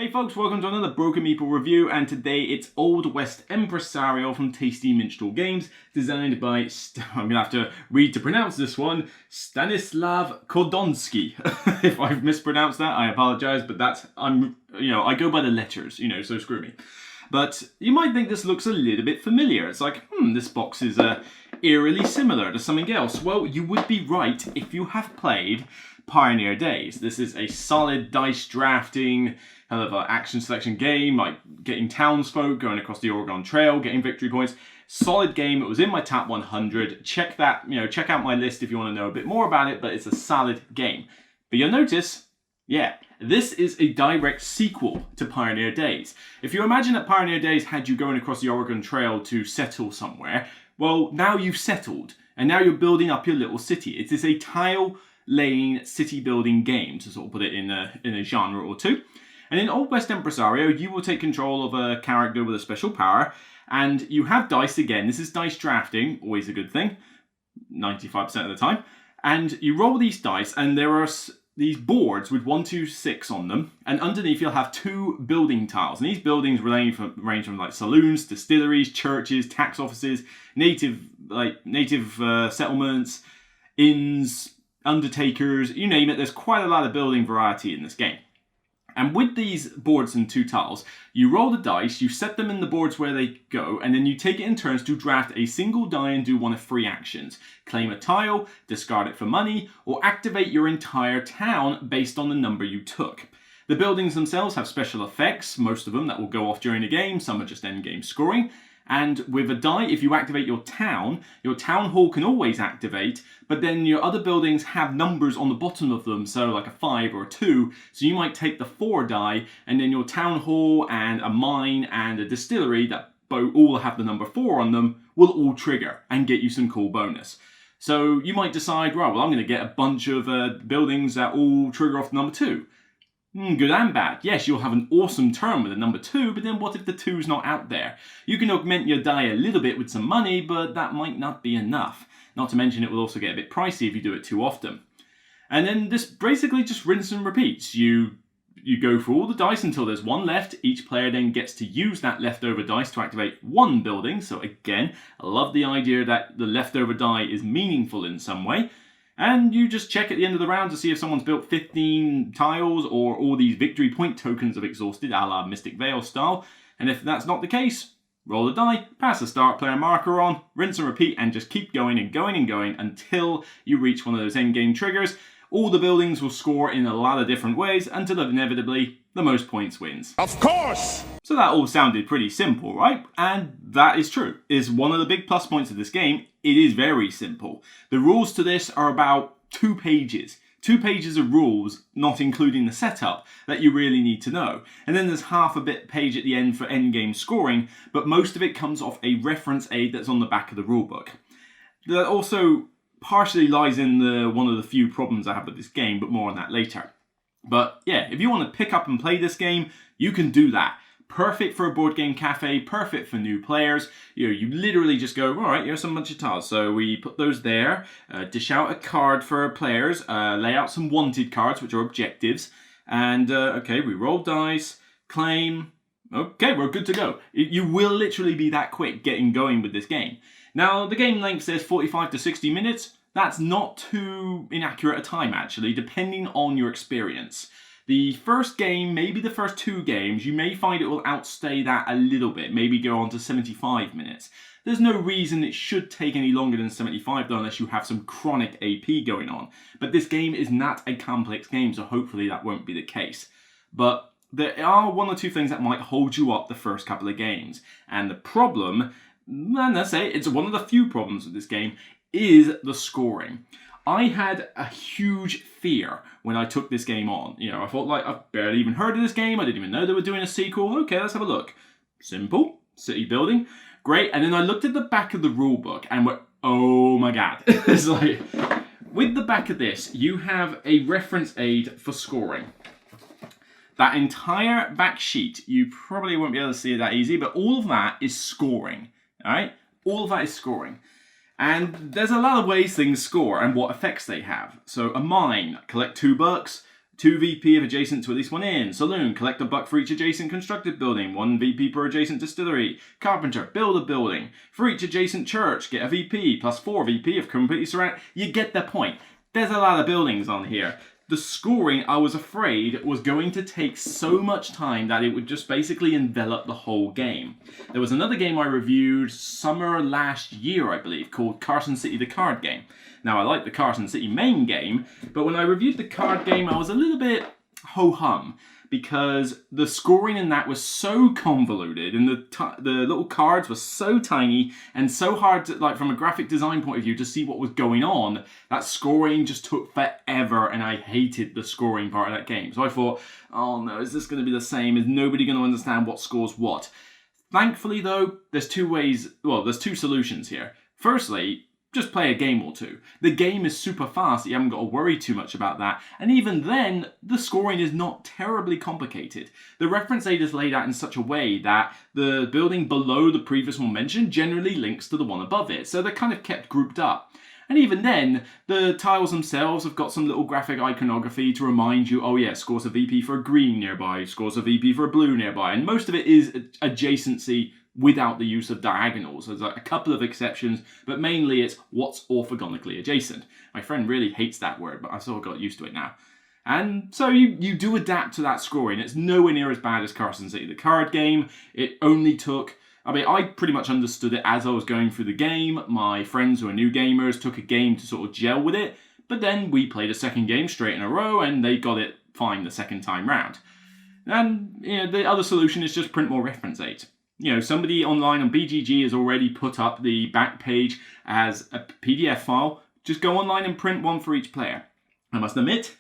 Hey folks, welcome to another Broken Meeple review, and today it's Old West Empresario from Tasty Minstrel Games, designed by, I'm going to have to read to pronounce this one, Stanislav Kodonsky. If I've mispronounced that, I apologise, but that's, I go by the letters, so screw me. But you might think this looks a little bit familiar. It's like, this box is eerily similar to something else. Well, you would be right if you have played Pioneer Days. This is a solid dice drafting kind of action selection game, like getting townsfolk, going across the Oregon Trail, getting victory points. Solid game. It was in my top 100. Check that, check out my list if you want to know a bit more about it, but it's a solid game. But you'll notice, this is a direct sequel to Pioneer Days. If you imagine that Pioneer Days had you going across the Oregon Trail to settle somewhere, well, now you've settled, and now you're building up your little city. It is a tile-laying city-building game, to sort of put it in a genre or two. And in Old West Empresario, you will take control of a character with a special power, and you have dice again. This is dice drafting, always a good thing, 95% of the time. And you roll these dice, and there are these boards with 1, 2, 6 on them, and underneath you'll have 2 building tiles. And these buildings range from like saloons, distilleries, churches, tax offices, native settlements, inns, undertakers, you name it. There's quite a lot of building variety in this game. And with these boards and 2 tiles, you roll the dice, you set them in the boards where they go, and then you take it in turns to draft a single die and do one of 3 actions. Claim a tile, discard it for money, or activate your entire town based on the number you took. The buildings themselves have special effects, most of them that will go off during the game, some are just end-game scoring. And with a die, if you activate your town hall can always activate, but then your other buildings have numbers on the bottom of them, so like a 5 or a 2, so you might take the 4 die, and then your town hall and a mine and a distillery that all have the number 4 on them will all trigger and get you some cool bonus. So you might decide, right, well, I'm going to get a bunch of buildings that all trigger off the number 2. Good and bad. Yes, you'll have an awesome turn with a number 2, but then what if the 2's not out there? You can augment your die a little bit with some money, but that might not be enough. Not to mention it will also get a bit pricey if you do it too often. And then this basically just rinse and repeats. You go through all the dice until there's 1 left. Each player then gets to use that leftover dice to activate 1 building. So again, I love the idea that the leftover die is meaningful in some way. And you just check at the end of the round to see if someone's built 15 tiles or all these victory point tokens have exhausted, a la Mystic Veil style. And if that's not the case, roll the die, pass the start player marker on, rinse and repeat, and just keep going and going and going until you reach one of those endgame triggers. All the buildings will score in a lot of different ways until inevitably the most points wins. Of course! So that all sounded pretty simple, right? And that is true. It's one of the big plus points of this game. It is very simple. The rules to this are about 2 pages. 2 pages of rules, not including the setup, that you really need to know. And then there's half a bit page at the end for endgame scoring, but most of it comes off a reference aid that's on the back of the rulebook. That also partially lies in one of the few problems I have with this game, but more on that later. But yeah, if you want to pick up and play this game, you can do that. Perfect for a board game cafe, perfect for new players. You literally just go, all right, here's some bunch of tiles. So we put those there, dish out a card for players, lay out some wanted cards, which are objectives. And okay, we roll dice, claim. Okay, we're good to go. You will literally be that quick getting going with this game. Now, the game length says 45 to 60 minutes. That's not too inaccurate a time, actually, depending on your experience. The first game, maybe the first 2 games, you may find it will outstay that a little bit, maybe go on to 75 minutes. There's no reason it should take any longer than 75 though, unless you have some chronic AP going on. But this game is not a complex game, so hopefully that won't be the case. But there are 1 or 2 things that might hold you up the first couple of games. And the problem, and I say it's one of the few problems with this game, is the scoring. I had a huge fear when I took this game on. I thought, like, I've barely even heard of this game. I didn't even know they were doing a sequel. Okay, let's have a look. Simple. City building. Great. And then I looked at the back of the rulebook and went, oh my God. It's like, with the back of this, you have a reference aid for scoring. That entire back sheet, you probably won't be able to see it that easy, but all of that is scoring. All right? All of that is scoring. And there's a lot of ways things score and what effects they have. So a mine, collect $2. 2 VP of adjacent to at least one inn. Saloon, collect a buck for each adjacent constructed building. 1 VP per adjacent distillery. Carpenter, build a building. For each adjacent church, get a VP, plus 4 VP if completely surrounded. You get the point. There's a lot of buildings on here. The scoring, I was afraid, was going to take so much time that it would just basically envelop the whole game. There was another game I reviewed summer last year, I believe, called Carson City the Card Game. Now, I like the Carson City main game, but when I reviewed the card game, I was a little bit ho-hum, because the scoring in that was so convoluted, and the little cards were so tiny and so hard to, like, from a graphic design point of view, to see what was going on. That scoring just took forever, and I hated the scoring part of that game. So I thought, oh no, is this going to be the same? Is nobody going to understand what scores what? Thankfully, though, there's two solutions here. Firstly, just play a game or two. The game is super fast, you haven't got to worry too much about that, and even then, the scoring is not terribly complicated. The reference aid is laid out in such a way that the building below the previous one mentioned generally links to the one above it, so they're kind of kept grouped up. And even then, the tiles themselves have got some little graphic iconography to remind you, oh yeah, scores a VP for a green nearby, scores a VP for a blue nearby, and most of it is adjacency without the use of diagonals. There's a couple of exceptions, but mainly it's what's orthogonically adjacent. My friend really hates that word, but I've sort of got used to it now. And so you do adapt to that scoring. It's nowhere near as bad as Carson City the Card Game. It only took... I pretty much understood it as I was going through the game. My friends who are new gamers took a game to sort of gel with it, but then we played a second game straight in a row and they got it fine the second time round. And the other solution is just print more reference aids. Somebody online on BGG has already put up the back page as a PDF file. Just go online and print one for each player. I must admit,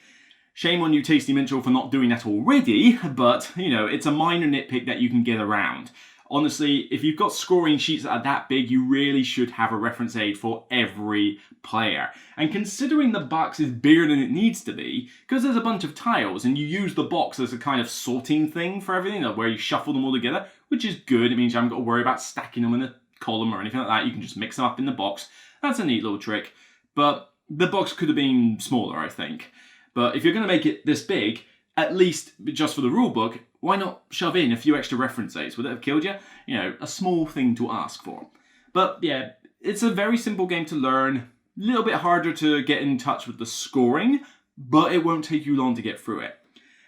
shame on you, Tasty Minstrel, for not doing that already, but, it's a minor nitpick that you can get around. Honestly, if you've got scoring sheets that are that big, you really should have a reference aid for every player. And considering the box is bigger than it needs to be, because there's a bunch of tiles and you use the box as a kind of sorting thing for everything, where you shuffle them all together, which is good. It means you haven't got to worry about stacking them in a column or anything like that. You can just mix them up in the box. That's a neat little trick. But the box could have been smaller, I think. But if you're going to make it this big, at least just for the rule book, why not shove in a few extra reference aids? Would it have killed you? A small thing to ask for. But yeah, it's a very simple game to learn. A little bit harder to get in touch with the scoring, but it won't take you long to get through it.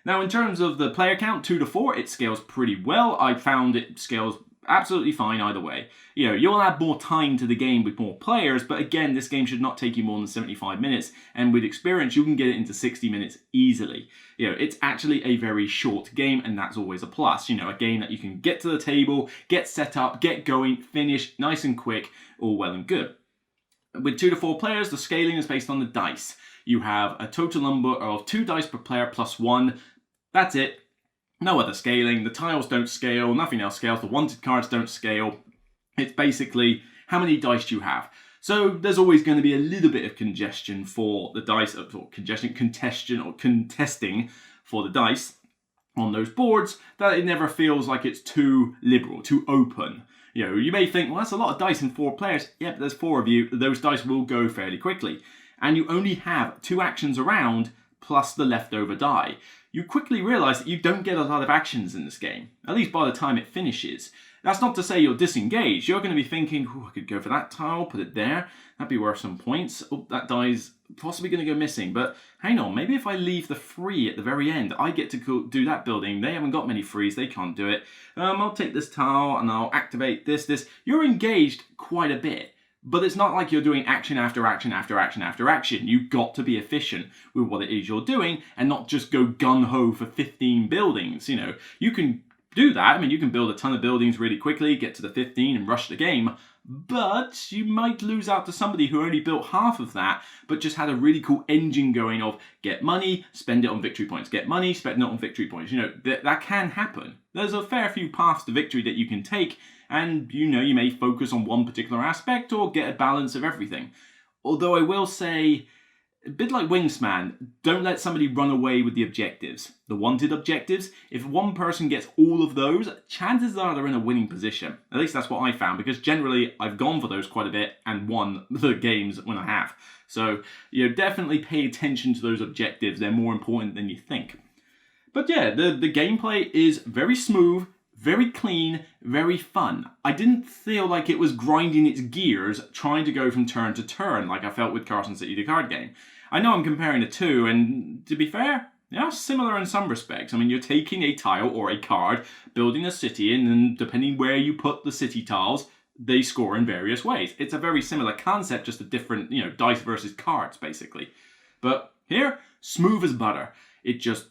Now, in terms of the player count, 2 to 4, it scales pretty well. I found it scales absolutely fine either way. You'll add more time to the game with more players, but again, this game should not take you more than 75 minutes, and with experience, you can get it into 60 minutes easily. It's actually a very short game, and that's always a plus. A game that you can get to the table, get set up, get going, finish, nice and quick, all well and good. With 2 to 4 players, the scaling is based on the dice. You have a total number of 2 dice per player plus 1. That's it. No other scaling. The tiles don't scale. Nothing else scales. The wanted cards don't scale. It's basically how many dice you have. So there's always going to be a little bit of congestion for the dice, or contesting for the dice on those boards, that it never feels like it's too liberal, too open. You may think, well, that's a lot of dice in 4 players. Yeah, but there's 4 of you. Those dice will go fairly quickly. And you only have 2 actions around plus the leftover die. You quickly realise that you don't get a lot of actions in this game, at least by the time it finishes. That's not to say you're disengaged. You're going to be thinking, oh, I could go for that tile, put it there, that'd be worth some points. Oh, that die's possibly going to go missing, but hang on, maybe if I leave the free at the very end, I get to do that building. They haven't got many frees, they can't do it. I'll take this tile and I'll activate this. You're engaged quite a bit. But it's not like you're doing action after action after action after action. You've got to be efficient with what it is you're doing and not just go gung-ho for 15 buildings. You can do that. You can build a ton of buildings really quickly, get to the 15 and rush the game. But you might lose out to somebody who only built half of that, but just had a really cool engine going of get money, spend it on victory points. Get money, spend it on victory points. That can happen. There's a fair few paths to victory that you can take. And, you may focus on one particular aspect or get a balance of everything. Although I will say, A bit like Wingspan, don't let somebody run away with the objectives. The wanted objectives, if one person gets all of those, chances are they're in a winning position. At least that's what I found, because generally I've gone for those quite a bit and won the games when I have. So, definitely pay attention to those objectives. They're more important than you think. But yeah, the gameplay is very smooth, very clean, very fun. I didn't feel like it was grinding its gears trying to go from turn to turn like I felt with Carson City the card game. I know I'm comparing the two, and to be fair, they are similar in some respects. I mean, you're taking a tile or a card, building a city, and then depending where you put the city tiles, they score in various ways. It's a very similar concept, just a different, dice versus cards, basically. But here, smooth as butter. It just,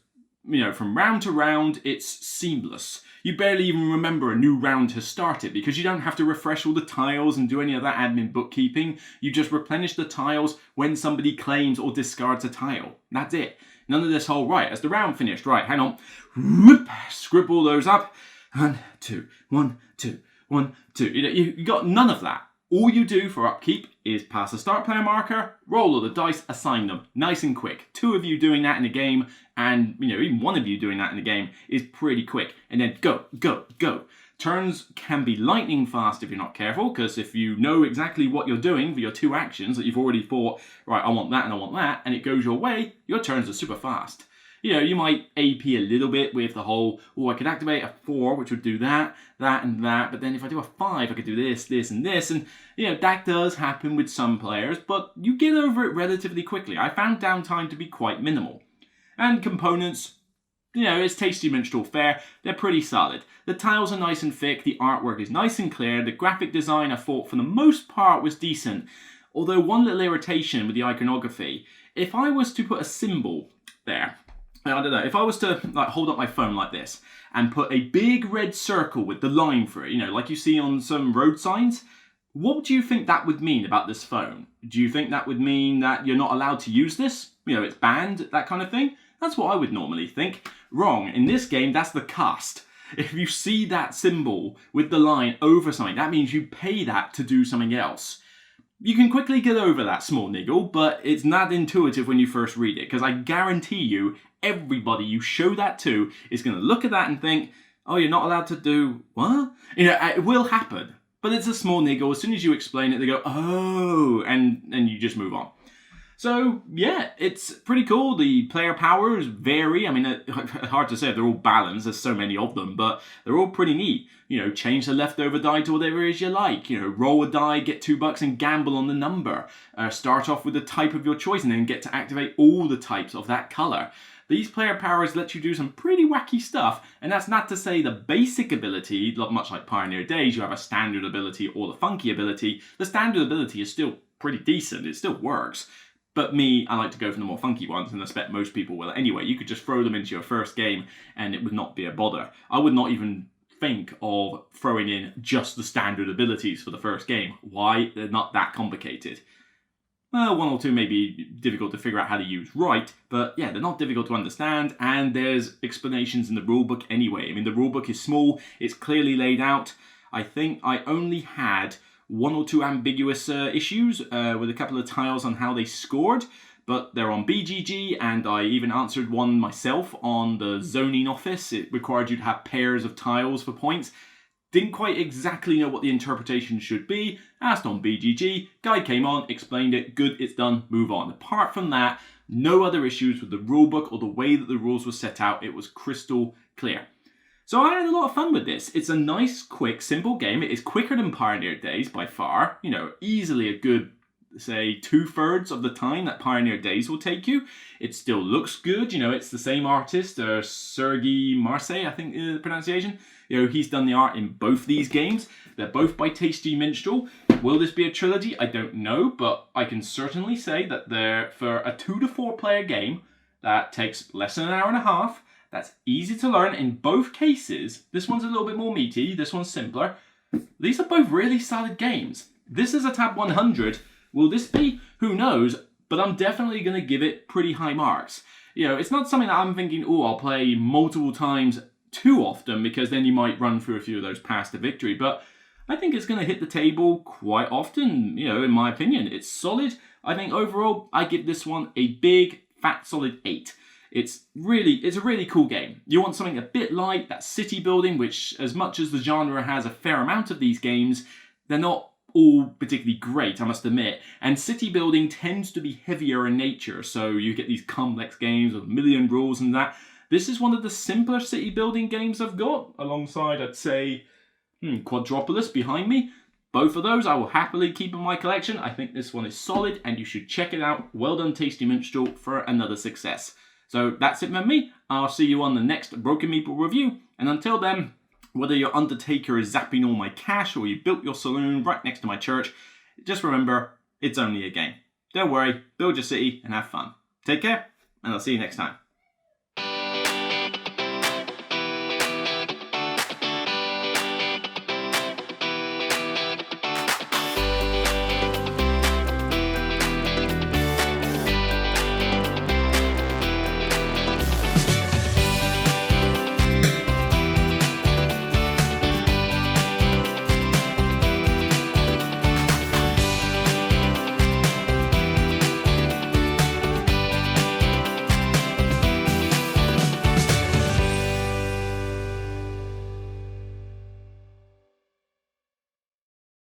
from round to round, it's seamless. You barely even remember a new round has started because you don't have to refresh all the tiles and do any of that admin bookkeeping. You just replenish the tiles when somebody claims or discards a tile. That's it. None of this whole, right, has the round finished? Right, hang on. Whoop, scribble those up. 1, 2, 1, 2, 1, 2. You got none of that. All you do for upkeep is pass a start player marker, roll all the dice, assign them. Nice and quick. 2 of you doing that in a game, and even 1 of you doing that in a game is pretty quick. And then go, go, go. Turns can be lightning fast if you're not careful, because if you know exactly what you're doing for your 2 actions that you've already thought, right, I want that and I want that, and it goes your way, your turns are super fast. You might AP a little bit with the whole, I could activate a 4, which would do that, that, and that, but then if I do a 5, I could do this, this, and this, and, that does happen with some players, but you get over it relatively quickly. I found downtime to be quite minimal. And components, it's tasty minstrel fare, they're pretty solid. The tiles are nice and thick, the artwork is nice and clear, the graphic design I thought for the most part was decent, although one little irritation with the iconography, if I was to put a symbol there, I don't know, if I was to hold up my phone like this and put a big red circle with the line through it, like you see on some road signs, what do you think that would mean about this phone? Do you think that would mean that you're not allowed to use this? It's banned, that kind of thing? That's what I would normally think. Wrong. In this game, that's the cost. If you see that symbol with the line over something, that means you pay that to do something else. You can quickly get over that small niggle, but it's not intuitive when you first read it, because I guarantee you, everybody you show that to is going to look at that and think, oh, you're not allowed to do what? It will happen, but it's a small niggle. As soon as you explain it, they go, oh, and you just move on. So, yeah, it's pretty cool. The player powers vary. I mean, hard to say if they're all balanced. There's so many of them, but they're all pretty neat. Change the leftover die to whatever it is you like. Roll a die, get $2 and gamble on the number. Start off with the type of your choice and then get to activate all the types of that color. These player powers let you do some pretty wacky stuff, and that's not to say the basic ability, much like Pioneer Days, you have a standard ability or the funky ability. The standard ability is still pretty decent, it still works. But I like to go for the more funky ones, and I expect most people will anyway. You could just throw them into your first game, and it would not be a bother. I would not even think of throwing in just the standard abilities for the first game. Why? They're not that complicated. Well, 1 or 2 may be difficult to figure out how to use right, but yeah, they're not difficult to understand, and there's explanations in the rulebook anyway. I mean, the rulebook is small, it's clearly laid out. I think I only had 1 or 2 ambiguous issues with a couple of tiles on how they scored, but they're on BGG, and I even answered one myself on the zoning office. It required you to have pairs of tiles for points. Didn't quite exactly know what the interpretation should be. Asked on BGG, guy came on, explained it, good, it's done, move on. Apart from that, no other issues with the rulebook or the way that the rules were set out. It was crystal clear. So I had a lot of fun with this. It's a nice, quick, simple game. It is quicker than Pioneer Days by far. Easily a good, say, 2/3 of the time that Pioneer Days will take you. It still looks good. It's the same artist, Sergei Marseille, I think is the pronunciation. He's done the art in both these games. They're both by Tasty Minstrel. Will this be a trilogy? I don't know, but I can certainly say that they're for a 2 to 4 player game that takes less than an hour and a half. That's easy to learn in both cases. This one's a little bit more meaty, this one's simpler. These are both really solid games. This is a Tab 100. Will this be? Who knows? But I'm definitely going to give it pretty high marks. It's not something that I'm thinking, I'll play multiple times too often, because then you might run through a few of those paths to victory. But I think it's going to hit the table quite often, in my opinion. It's solid. I think overall, I give this one a big, fat, solid 8. It's a really cool game. You want something a bit light, that city building, which as much as the genre has a fair amount of these games, they're not all particularly great, I must admit. And city building tends to be heavier in nature, so you get these complex games with a million rules and that. This is one of the simpler city building games I've got, alongside, I'd say, Quadropolis behind me. Both of those I will happily keep in my collection. I think this one is solid and you should check it out. Well done, Tasty Minstrel, for another success. So that's it from me. I'll see you on the next Broken Meeple review. And until then, whether your Undertaker is zapping all my cash or you built your saloon right next to my church, just remember, it's only a game. Don't worry, build your city and have fun. Take care, and I'll see you next time.